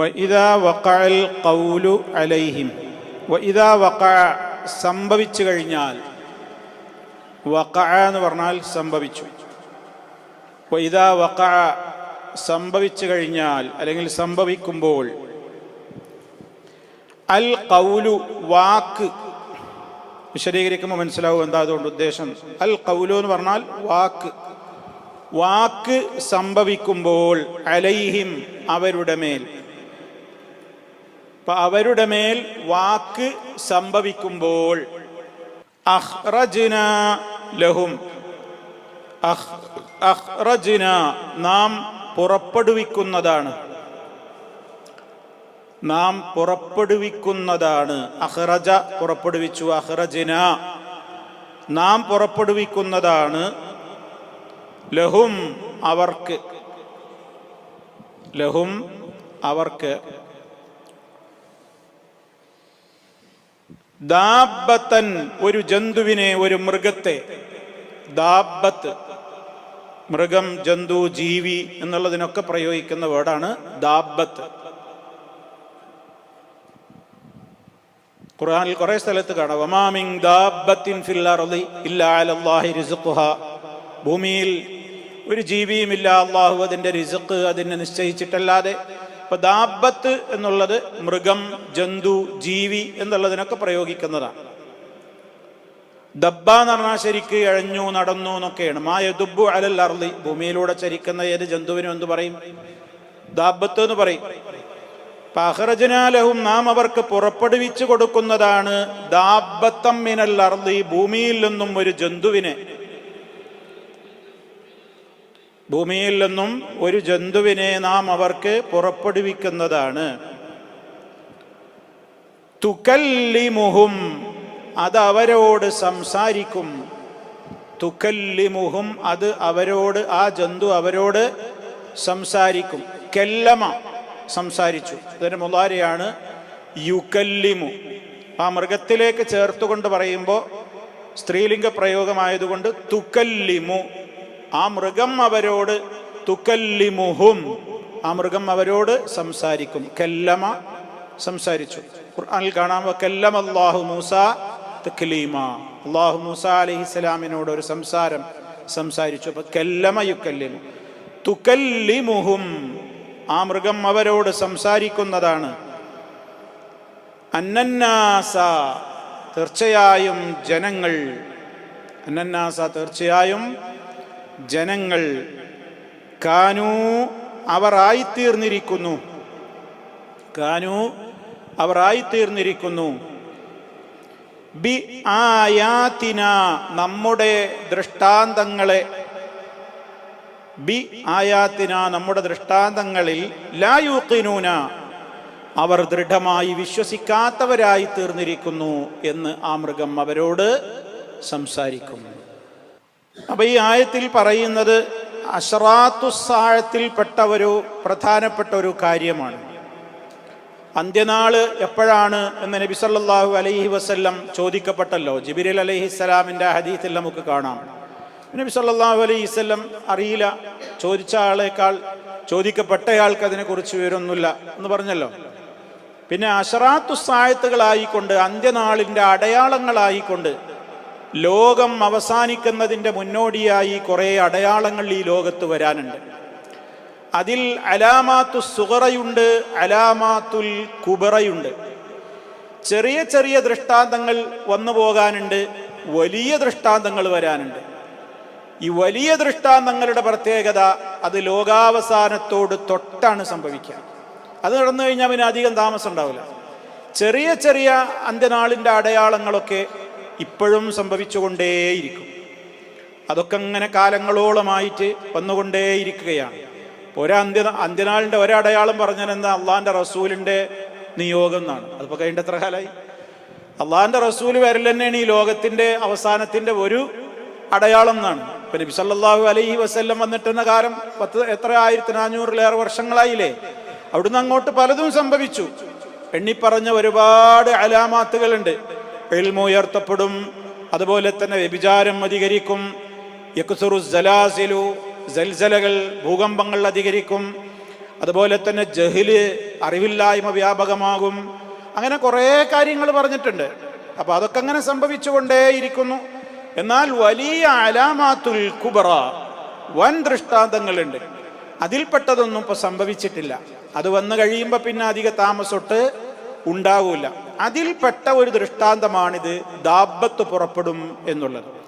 വഇദാ വഖഅൽ ഖൗലു അലൈഹിം, വഇദാ വഖഅ സംഭവിച്ചു കഴിഞ്ഞാൽ, വഖഅ എന്ന് പറഞ്ഞാൽ സംഭവിച്ചു. വഇദാ വഖഅ സംഭവിച്ചു കഴിഞ്ഞാൽ അല്ലെങ്കിൽ സംഭവിക്കുമ്പോൾ, അൽ ഖൗലു വാക്ക് വിശദീകരിക്കുമ്പോൾ മനസ്സിലാവും എന്താ അതുകൊണ്ട് ഉദ്ദേശം. അൽ ഖൗലു എന്ന് പറഞ്ഞാൽ വാക്ക്, വാക്ക് സംഭവിക്കുമ്പോൾ, അലൈഹിം അവരുടെ മേൽ, അവരുടെ മേൽ വാക്ക് സംഭവിക്കുമ്പോൾ, അഖ്റജ്നാ ലഹും, അഖ്റജ്നാ നാം പുറപ്പെടുവിക്കുന്നതാണ്, നാം പുറപ്പെടുവിക്കുന്നതാണ്. അഖ്റജ പുറപ്പെടുവിച്ചു, അഖ്റജ്നാ നാം പുറപ്പെടുവിക്കുന്നതാണ്. ലഹും അവർക്ക്, ലഹും അവർക്ക്, ദാബത്തൻ ഒരു ജന്തുവിനെ, ഒരു മൃഗത്തെ. ദാബത്ത് മൃഗം, ജന്തു, ജീവി എന്നുള്ളതിനൊക്കെ പ്രയോഗിക്കുന്ന വേർഡാണ് ദാബത്ത്. ഖുർആനിൽ കുറെ സ്ഥലത്ത് കാണാം, വമാ മിൻ ദാബത്തിൻ ഫിൽ അർളി ഇല്ലാ അലല്ലാഹി റിസ്ഖുഹാ, ഭൂമിയിൽ ഒരു ജീവിയുമില്ല, അള്ളാഹു അതിൻ്റെ റിസ്ഖ് അതിനെ നിശ്ചയിച്ചിട്ടല്ലാതെ. അപ്പൊ ദാബത്ത് എന്നുള്ളത് മൃഗം, ജന്തു, ജീവി എന്നുള്ളതിനൊക്കെ പ്രയോഗിക്കുന്നതാണ്. ദബ്ബ എന്ന് പറഞ്ഞാൽ ശരിക്ക് എഴഞ്ഞു നടന്നു എന്നൊക്കെയാണ്. മാ യദുബ്ബു അലൽ അർളി, ഭൂമിയിലൂടെ ചരിക്കുന്ന ഏത് ജന്തുവിനും എന്ത് പറയും? ദാബത്ത് എന്ന് പറയും. അഖ്റജ്നാ ലഹും നാം അവർക്ക് പുറപ്പെടുവിച്ചു കൊടുക്കുന്നതാണ്. ദാബത്തം മിനൽ അർളി, ഭൂമിയിൽ നിന്നും ഒരു ജന്തുവിനെ, ഭൂമിയിൽ നിന്നും ഒരു ജന്തുവിനെ നാം അവർക്ക് പുറപ്പെടുവിക്കുന്നതാണ്. തുകല്ലിമുഹും അത് അവരോട് സംസാരിക്കും. തുകല്ലിമുഹും അത് അവരോട്, ആ ജന്തു അവരോട് സംസാരിക്കും. കല്ലമ സംസാരിച്ചു, ഇതിന് മുളാരിയാണ് യുകല്ലിമു. ആ മൃഗത്തിലേക്ക് ചേർത്തുകൊണ്ട് പറയുമ്പോൾ സ്ത്രീലിംഗ പ്രയോഗമായതുകൊണ്ട് തുകല്ലിമു, ആ മൃഗം അവരോട്, തുകല്ലിമുഹും ആ മൃഗം അവരോട് സംസാരിക്കും. കല്ലമ സംസാരിച്ചു. ഖുർആനിൽ കാണാം, വകല്ലമ അല്ലാഹു മൂസ തക്ലീമ, അല്ലാഹു മൂസ അലൈഹിസ്സലാമിനോട് ഒരു സംസാരം സംസാരിച്ചു. അപ്പൊ കല്ലമ യുകല്ലിമു, തുകല്ലിമുഹും ആ മൃഗം അവരോട് സംസാരിക്കുന്നതാണ്. അന്നന്നാസ തീർച്ചയായും ജനങ്ങൾ, അന്നന്നാസ തീർച്ചയായും ജനങ്ങൾ, കാനൂ അവർ ആയിത്തീർന്നിരിക്കുന്നു, കാനൂ അവർ ആയിത്തീർന്നിരിക്കുന്നു, ബി ആയാതിന നമ്മുടെ ദൃഷ്ടാന്തങ്ങളെ, ബി ആയാതിന നമ്മുടെ ദൃഷ്ടാന്തങ്ങളിൽ, ലാ യൂഖിനൂന അവർ ദൃഢമായി വിശ്വസിക്കാത്തവരായി തീർന്നിരിക്കുന്നു എന്ന് ആ മൃഗം അവരോട് സംസാരിക്കും. അപ്പൊ ഈ ആയത്തിൽ പറയുന്നത് അശ്റാത്തുസ്സാഅത്തിൽപ്പെട്ട ഒരു പ്രധാനപ്പെട്ട ഒരു കാര്യമാണ്. അന്ത്യനാള് എപ്പോഴാണ് എന്ന് നബി സല്ലല്ലാഹു അലൈഹി വസല്ലം ചോദിക്കപ്പെട്ടല്ലോ. ജിബ്രീൽ അലൈഹിസ്സലാമിൻ്റെ ഹദീസിൽ നമുക്ക് കാണാം. നബി സല്ലല്ലാഹു അലൈഹി വസല്ലം അറിയില്ല, ചോദിച്ച ആളേക്കാൾ ചോദിക്കപ്പെട്ടയാൾക്ക് അതിനെക്കുറിച്ച് വിവരമൊന്നുമില്ല എന്ന് പറഞ്ഞല്ലോ. പിന്നെ അശ്റാത്തുസ്സാഅത്തുകളായിക്കൊണ്ട്, അന്ത്യനാളിൻ്റെ അടയാളങ്ങളായിക്കൊണ്ട്, ലോകം അവസാനിക്കുന്നതിൻ്റെ മുന്നോടിയായി കുറേ അടയാളങ്ങൾ ഈ ലോകത്ത് വരാനുണ്ട്. അതിൽ അലാമാത്തു സുഗറയുണ്ട്, അലാമാത്തുൽ കുബറയുണ്ട്. ചെറിയ ചെറിയ ദൃഷ്ടാന്തങ്ങൾ വന്നു പോകാനുണ്ട്, വലിയ ദൃഷ്ടാന്തങ്ങൾ വരാനുണ്ട്. ഈ വലിയ ദൃഷ്ടാന്തങ്ങളുടെ പ്രത്യേകത അത് ലോകാവസാനത്തോട് തൊട്ടാണ് സംഭവിക്കുക. അത് നടന്നു കഴിഞ്ഞാൽ പിന്നെ അധികം താമസം ഉണ്ടാവില്ല. ചെറിയ ചെറിയ അന്ത്യനാളിൻ്റെ അടയാളങ്ങളൊക്കെ ഇപ്പോഴും സംഭവിച്ചുകൊണ്ടേയിരിക്കും. അതൊക്കെ അങ്ങനെ കാലങ്ങളോളമായിട്ട് വന്നുകൊണ്ടേയിരിക്കുകയാണ്. അന്ത്യനാളിൻ്റെ ഒരടയാളം പറഞ്ഞാൽ എന്താ? അള്ളാഹിൻ്റെ റസൂലിൻ്റെ നിയോഗം എന്നാണ്. അതിപ്പോൾ കഴിഞ്ഞ എത്ര കാലമായി? അള്ളാഹിൻ്റെ റസൂൽ വരൽ തന്നെയാണ് ഈ ലോകത്തിൻ്റെ അവസാനത്തിൻ്റെ ഒരു അടയാളം എന്നാണ്. ഇപ്പം നബി സല്ലല്ലാഹു അലൈഹി വസല്ലം വന്നിട്ടുന്ന കാലം 1400 വർഷങ്ങളായില്ലേ? അവിടുന്ന് അങ്ങോട്ട് പലതും സംഭവിച്ചു. എണ്ണിപ്പറഞ്ഞ ഒരുപാട് അലാമാത്തുകളുണ്ട്. ഇൽമു ഉയർത്തപ്പെടും, അതുപോലെ തന്നെ വ്യഭിചാരം അധികരിക്കും, യക്സുറു സലാസിലു സൽസലകൾ ഭൂകമ്പങ്ങൾ അധികരിക്കും. അതുപോലെ തന്നെ ജഹ്ല്, അറിവില്ലായ്മ വ്യാപകമാകും. അങ്ങനെ കുറേ കാര്യങ്ങൾ പറഞ്ഞിട്ടുണ്ട്. അപ്പോൾ അതൊക്കെ അങ്ങനെ സംഭവിച്ചുകൊണ്ടേയിരിക്കുന്നു. എന്നാൽ വലിയ അലാമാത്തുൽ കുബ്ര, വൻ ദൃഷ്ടാന്തങ്ങളുണ്ട്. അതിൽപ്പെട്ടതൊന്നും ഇപ്പോൾ സംഭവിച്ചിട്ടില്ല. അത് വന്നു കഴിയുമ്പോൾ പിന്നെ അധിക താമസമൊട്ട് ഉണ്ടാവില്ല. അതിൽപ്പെട്ട ഒരു ദൃഷ്ടാന്തമാണിത്, ദാബത്ത് പുറപ്പെടും എന്നുള്ളത്.